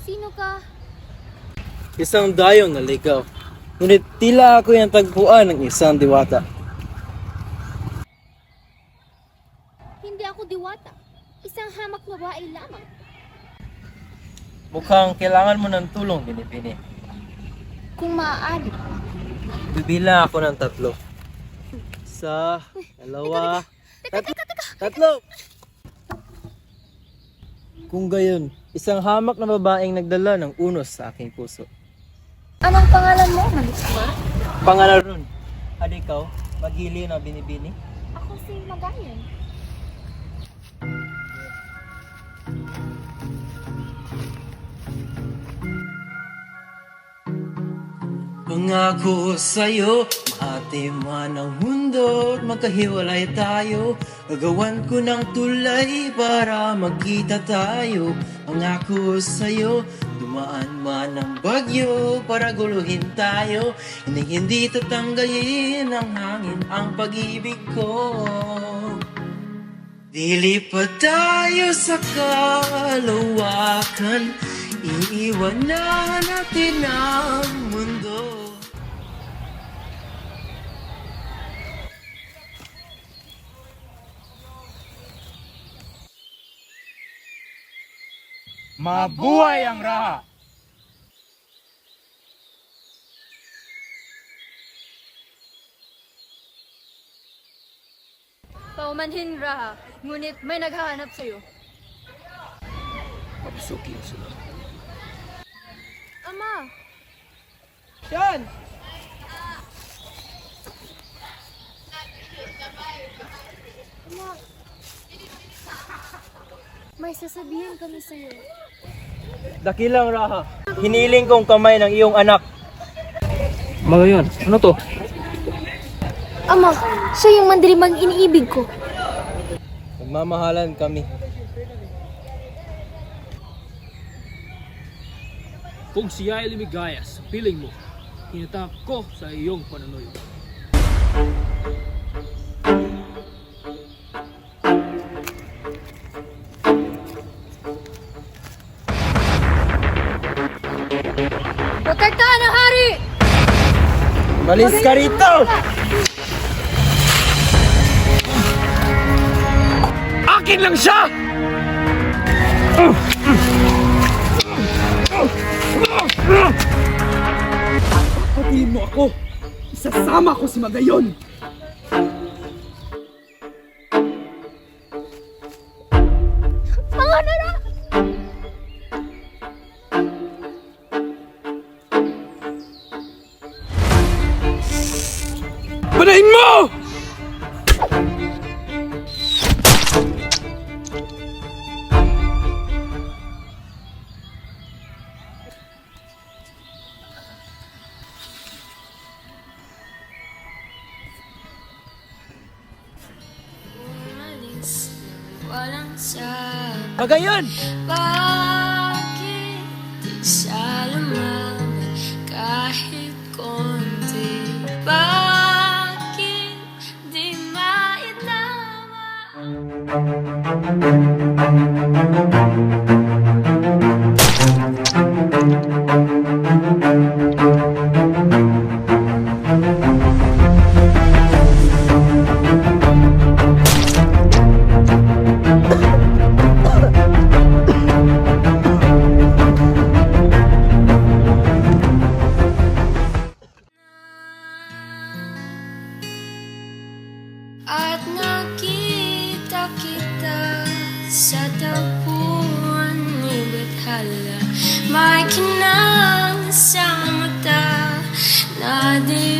Sino ka? Isang dayong naligaw. Ngunit tila ako yung tagpuan ng isang diwata. Hindi ako diwata. Isang hamak na babae lamang. Mukhang kailangan mo ng tulong, Binibini. Kung maaari. Bibila ako ng 3. 1, 2, tatlo! Kung gayon, isang hamak na babaeng nagdala ng unos sa aking puso. Anong pangalan mo, Malisma? Pangalan ron, at ikaw, Magili na Binibini. Ako si Magayan. Pangako sa'yo, mahati man ang mundo at magkahiwalay tayo. Gagawan ko ng tulay para magkita tayo. Pangako sa'yo, dumaan man ang bagyo para guluhin tayo. Hindi tatanggalin ng hangin ang pag-ibig ko. Dilipad tayo sa kalawakan, iiwanan natin ang mundo. Mabuhay ang Raha! Paumanhin, Raha. Ngunit may naghahanap sa'yo. Mapsukin sila. Ama! Yan! Ama! May sasabihin kami sa'yo. Dakilang Raha, hiniling kong kamay ng iyong anak. Mga yan, ano to? Ama, siya yung mandilimang iniibig ko. Magmamahalan kami. Kung siya ay lumigaya sa piling mo, hinatak ko sa iyong panunoy. Protektahan ang hari! Malis ka rito! Akin lang siya! Patayin mo ako! Isasama ko si Magayon! Mga nara! Patayin mo! Walang sabi. Magayon! Bakit di siya lumaban kahit konti? Bakit di maitama? kita sa tapuan ni Bathala. May kinang sa mata na di